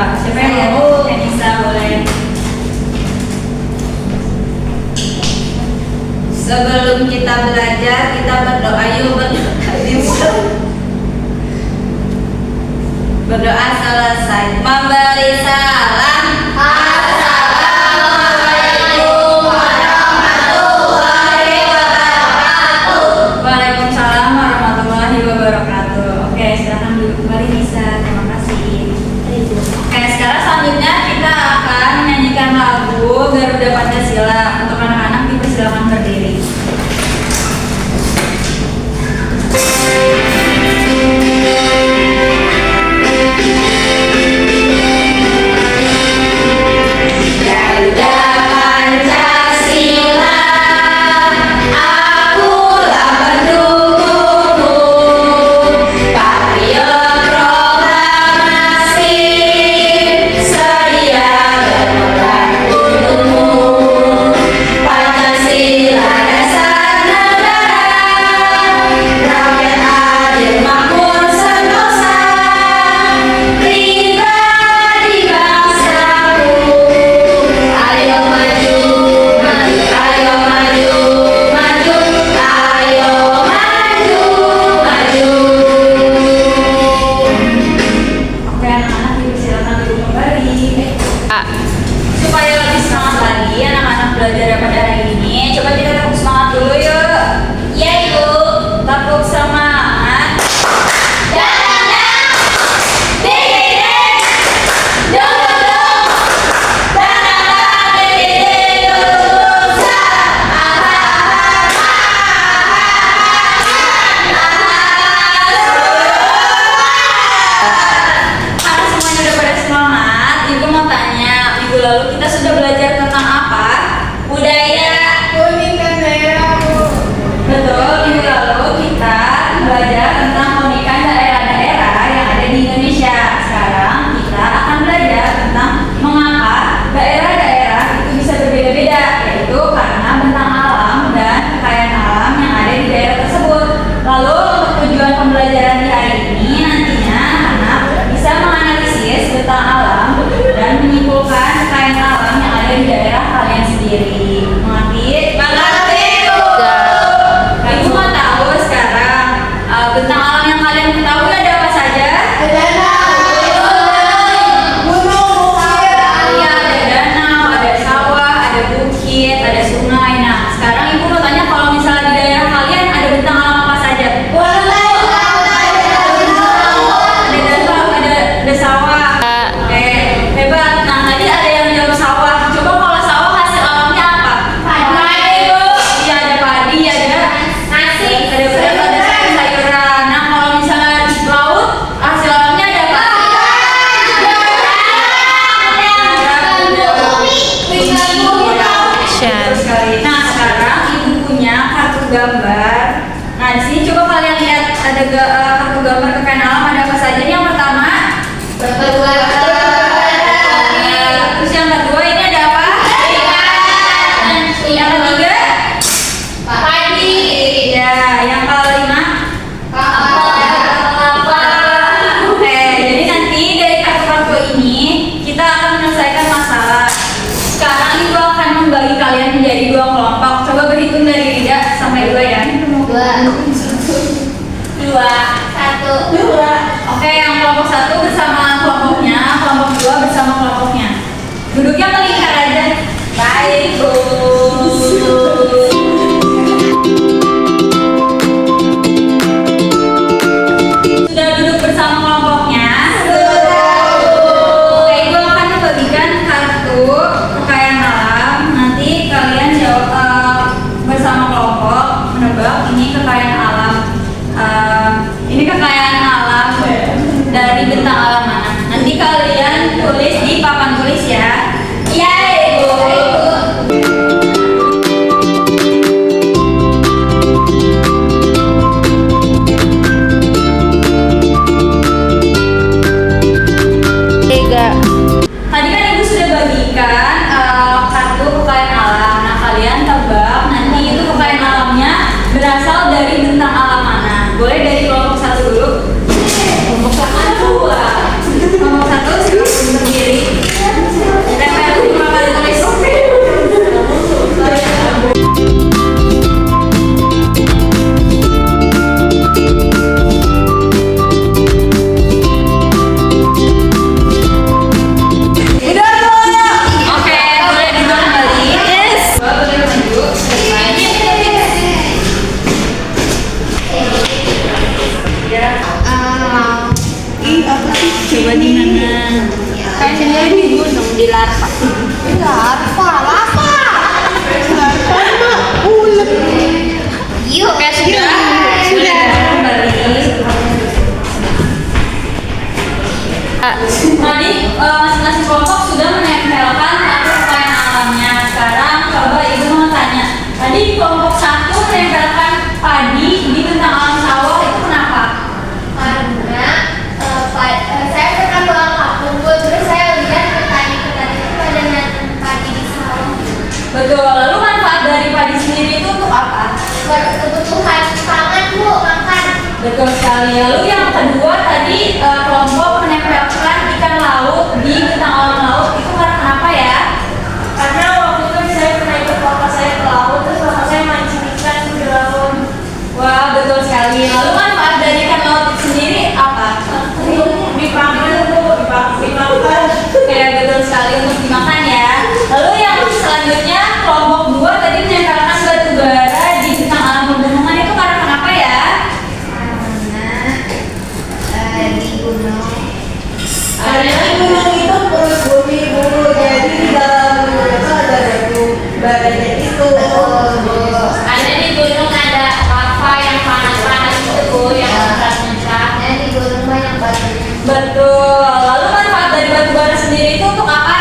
Siapa yang mau? Nisa boleh. Sebelum kita belajar, kita berdoa yuk, berdoa selesai. Memberi salam. Assalamualaikum warahmatullahi wabarakatuh. Waalaikumsalam warahmatullahi wabarakatuh. Oke, silakan duduk kembali Nisa. Terima kasih. Oke, sekarang selanjutnya kita akan menyanyikan lagu Garuda Pancasila. Untuk anak-anak dipersilakan berdiri. Garuda Pancasila, akulah pendukungmu, patriot proklamasi, sedia berkorban untukmu. Pancasila dasar negara, rakyat adil makmur sentosa, pribadi bangsaku. Ayo maju, maju, ayo maju, maju, ayo maju, maju. Oke, anak-anak dipersilakan duduk kembali. Supaya lebih semangat lagi anak-anak belajar pada hari ini, coba kita tepuk semangat dulu yuk. Iya ibu, tepuk semangat. Jangan, ding, dong, jangan, ding, dong, Karena semuanya udah pada semangat, ibu mau tanya, minggu lalu kita sudah belajar tentang apa? Budaya. Keunikan daerah, Bu. Betul, minggu lalu kita belajar tentang keunikan daerah-daerah yang ada di Indonesia. Sekarang kita akan belajar tentang mengapa daerah-daerah itu bisa berbeda-beda, yaitu karena bentang alam dan kekayaan alam yang ada di daerah tersebut. Lalu untuk tujuan pembelajaran di hari ini, nantinya anak bisa menganalisis bentang alam dan menyimpulkan kekayaan alam yang ada di daerah kalian sendiri. Mengerti? Mengerti, Bu. Ibu mau tahu sekarang bentang alam yang kalian ketahui ada apa saja? Ada gunung, bukit. Iya, ada danau, ada sawah, ada bukit, ada sungai. Nah, sekarang ibu mau tanya kalau misalnya di daerah kalian ada bentang alam apa saja? Ada danau, ada sawah. Oke, hebat. Nah, tadi ada yang jawab sawah. Coba kalau sawah hasil alamnya apa? Padi. Iya, ada padi, ada Nasi. ada beras, ada sayur-sayuran. Nah, kalau misalnya di laut hasil alamnya ada apa? Betul sekali. Nah, sekarang ibu punya kartu gambar. Nah, di sini coba kalian lihat ada kartu gambar kekayaan alam ada apa saja. Yang pertama, terus yang kedua ini ada apa? Yang ketiga, ya, yang kelima. Oke, jadi nanti dari kartu-kartu ini kita akan menyelesaikan masalah. Sekarang ibu akan membagi kalian menjadi dua kelompok. Coba berhitung dari Rida sampai 2 ya. 2. Oke, yang kelompok 1 bersama kelompoknya, kelompok 2 bersama kelompoknya. Duduknya melingkar aja. Baik, Bu. Sudah duduk bersama kelompoknya? Oke, ibu akan membagikan kartu kekayaan alam. Nanti kalian jawab bersama kelompok menebak ini kekayaan alam. Ini kekayaan alam dari bentang alam mana? Nanti kalian tulis di papan tulis ya. Iya, Ibu. Tadi kan ibu sudah bagikan kartu kekayaan alam. Nah, kalian tebak nanti itu kekayaan alamnya berasal dari bentang alam mana? Boleh dari kelompok 1 dulu. Kelompok 1. Kelompok 1 silakan berdiri. Coba gimana? Kayaknya di gunung di larva. Larva, lava. Larva mah ulet. Yuk, Oke, sudah kembali. Tadi masing-masing kelompok sudah menempelkan kartu kekayaan alamnya. Sekarang coba ibu mau tanya. Tadi kelompok 1 menempelkan padi di bentang alam sawah, itu kenapa? karena saya pernah pulang kampung Bu, terus saya lihat petani-petani itu pada nanam padi di sawah. Betul. Lalu manfaat dari padi sendiri itu untuk apa? Kebutuhan pangan Bu, makan. Betul sekali. Lalu yang kedua tadi kelompok menempelkan ikan laut di bentang alam laut, itu karena kenapa ya? Karena waktu itu saya pernah ikut bapak saya ke laut, terus bapak saya mancing ikan di laut. Wah, betul sekali. Lalu manfaat dari ikan laut itu sendiri apa? Dipakai Bu, dimakan. Kayak betul sekali untuk dimakan ya. Lalu yang selanjutnya kelompok 2 tadi menempelkan batu bara di bentang alam pegunungan, itu karena kenapa ya? Karena di gunung. Karena gunung itu perut bumi dulu, jadi di dalam gunung itu ada batu baranya itu. Ada di gunung ada lava yang panas-panas itu Bu, yang muncrat-muncrat. Di gunung banyak batu. Betul. Lalu manfaat dari batu bara sendiri itu untuk apa?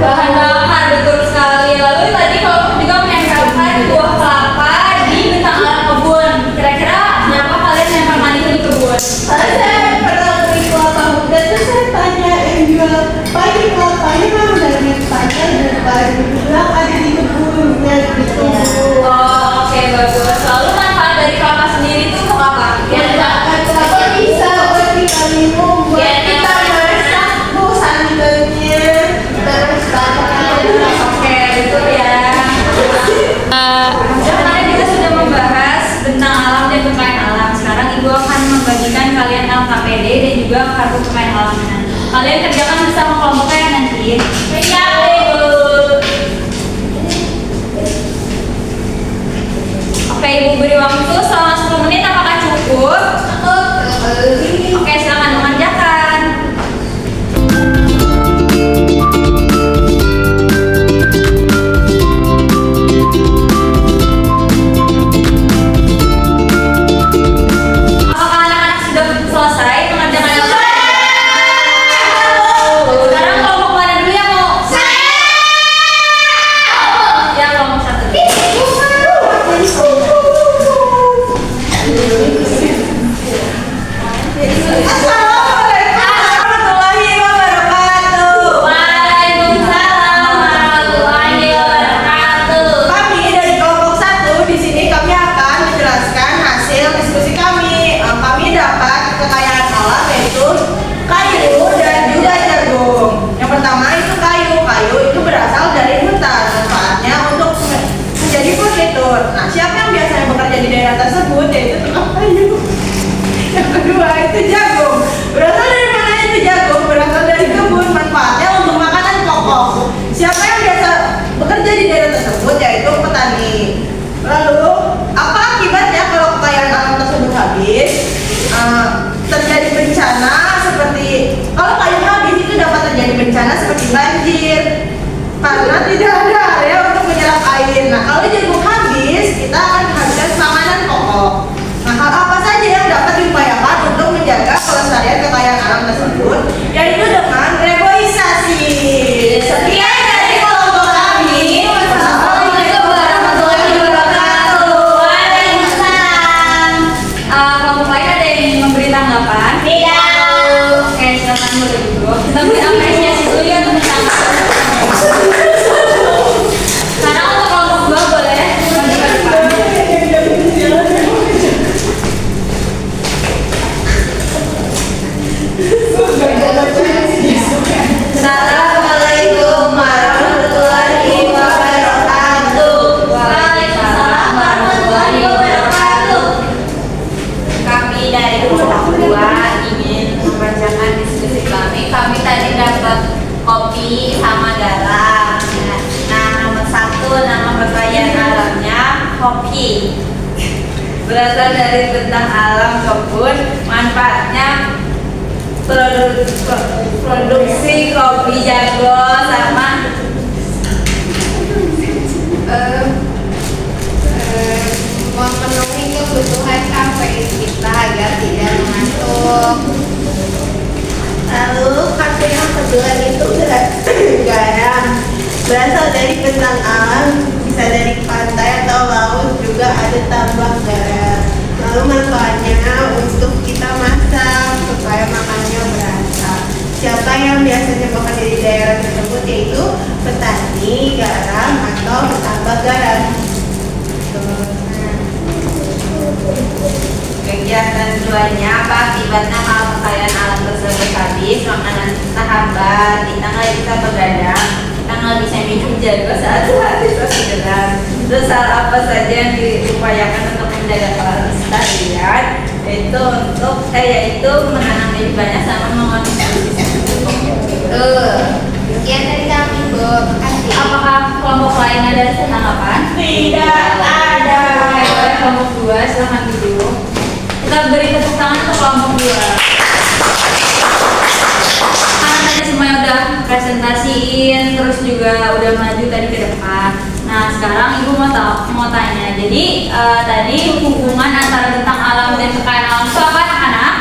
Bahan bakar, betul sekali. Lalu tadi kelompok juga menempelkan buah kelapa di bentang alam kebun. Kira-kira kenapa kalian menempelkan itu di kebun? Saya pernah beli kelapa muda, terus saya tanya yang jual padi kelapanya mana dari pantai dan padi bilang ada di kebunnya gitu. Oh, oke, bagus. Lalu manfaat dari kelapa sendiri itu untuk apa? Biar nggak Kelapa bisa buat kita minum, buat Biar kita masak bu santannya. terus Oke, betul ya. Kemarin kita sudah membahas tentang alam dan kekayaan alam. Sekarang Ibu akan membagikan kalian LKPD dan juga kartu kekayaan alamnya. Kalian kerjakan bersama kelompoknya nanti. Siap, Ibu. Oke, Ibu beri waktu selama 10 menit. Apakah cukup? Oke, silakan mengerjakan. Apakah anak-anak sudah selesai mengerjakan LKPD? Sekarang kelompok mana dulu yang mau? Ya, kelompok 1. Assalamualaikum warahmatullahi wabarakatuh. Waalaikumsalam warahmatullahi wabarakatuh. Kami dari kelompok 1 di sini kami akan menjelaskan hasil diskusi kami. Kami dapat kekayaan alam yaitu kayu dan juga jagung. Yang pertama itu kayu. Kayu itu berasal dari hutan. Manfaatnya untuk menjadi furnitur. Nah, siapa yang biasanya bekerja di daerah tersebut yaitu tukang kayu. Yang kedua itu jagung. Berasal dari mana itu jagung? Berasal dari kebun. Manfaatnya untuk makanan pokok. Siapa yang biasa bekerja di daerah tersebut yaitu petani. Lalu apa akibatnya kalau kekayaan alam tersebut habis? Terjadi bencana seperti kalau kayu habis itu dapat terjadi bencana seperti banjir karena tidak ada area untuk menyerap air. Nah, kalau jagung habis kita akan kehabisan makanan pokok. Nah, hal apa saja yang dapat diupayakan untuk menjaga kelestarian kekayaan alam tersebut? Yaitu dengan reboisasi. Sekian dari kelompok kami. Assalamualaikum warahmatullahi wabarakatuh. Waalaikumsalam. Kelompok lain ada yang ingin memberi tanggapan? Tidak. Oke, silakan boleh dulu. Kita beri apresiasi dulu ya untuk tanggapan. Sekarang untuk kelompok 2 boleh maju ke depan. Assalamualaikum warahmatullahi wabarakatuh. Waalaikumsalam warahmatullahi wabarakatuh. Kami dari kelompok 2 ingin membacakan diskusi kami. Kami tadi dapat kopi sama garam. Nah, nomor 1 nama kekayaan alamnya kopi. berasal dari bentang alam kebun, manfaatnya produksi kopi jago sama memenuhi kebutuhan kafein kita agar tidak mengantuk. Lalu kata yang kedua itu garam. Berasal dari bentang alam, bisa dari pantai atau laut, juga ada tambang garam. Lalu manfaatnya untuk kita masak supaya makannya berasa. Siapa yang biasanya bekerja di daerah tersebut yaitu petani garam atau petambak garam. Kegiatan keduanya apa akibatnya kalau kekayaan alam tersebut habis, makanan kita hambat, kita nggak bisa begadang, kita nggak bisa minum jago saat habis segera. Terus hal apa saja yang diupayakan untuk menjaga kelestarian? Yaitu menanam lebih banyak sama mengonsumsi pupuk. Sekian dari kami, Bu. Makasih. Apakah kelompok lain ada tanggapan? Tidak ada. Oke, kelompok 2 silahkan duduk. Kita beri tepuk tangan ke kelompok 2. Karena tadi semuanya udah presentasiin, terus juga udah maju tadi ke depan. Nah sekarang ibu mau tanya. Jadi tadi hubungan antara bentang alam dan kekayaan alam itu apa anak-anak?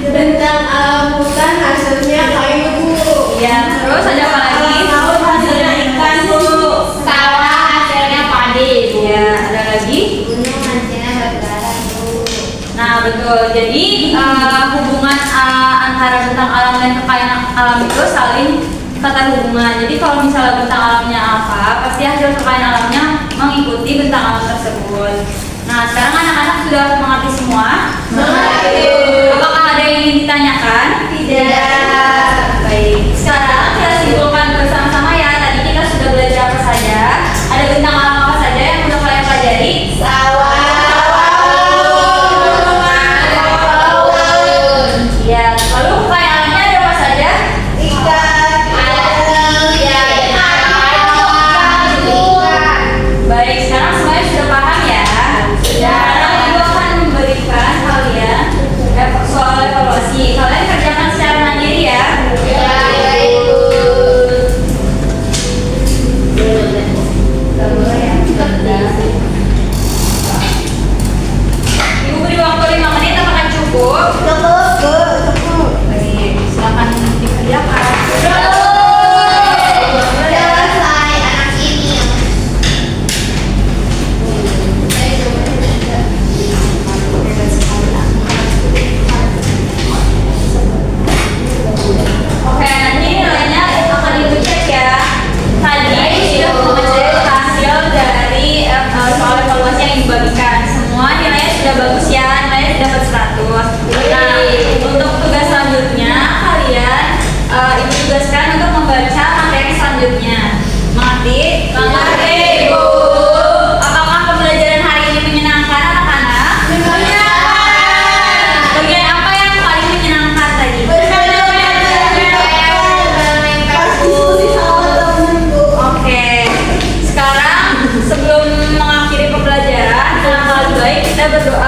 Bentang alam hutan hasilnya kayu, Bu. Iya. Terus ada apa lagi? Laut hasilnya ikan, Bu. Sawah hasilnya padi. Iya. Ada lagi? Gunung hasilnya batu Bu. Nah betul. Jadi hubungan antara bentang alam dan kekayaan alam itu saling terhubungan. Jadi kalau misalnya bentang alamnya apa, pasti hasil kekayaan alamnya mengikuti bentang alam tersebut. Nah sekarang anak-anak sudah mengerti semua? Mengerti. Apakah ada yang ingin ditanyakan? Tidak. Baik. Sekarang kita simpulkan bersama-sama ya. Tadi kita sudah belajar apa saja. Ada bentang alam apa saja yang sudah kalian pelajari? Ya, lalu kekayaan alamnya ada apa saja? Baik, sekarang semuanya sudah paham ya? Sekarang ibu akan memberikan kalian soal evaluasi. Kalian kerjakan secara mandiri ya. Ibu beri waktu 5 menit, apakah cukup? Baik, silakan dikerjakan. Selesai anak ini. Oke, nanti nilainya akan ibu cek ya. Tadi sudah mengecek hasil dari soal evaluasi yang dibagikan. Semua nilainya sudah bagus ya, nilainya sudah dapat 100. Nah, untuk tugas selanjutnya kalian ibu tugaskan untuk membaca materi selanjutnya. Mengerti? Mengerti, Ibu. Apakah pembelajaran hari ini menyenangkan anak-anak? Bagian apa yang paling menyenangkan tadi? Oke, sekarang sebelum mengakhiri pembelajaran, alangkah lebih baik kita berdoa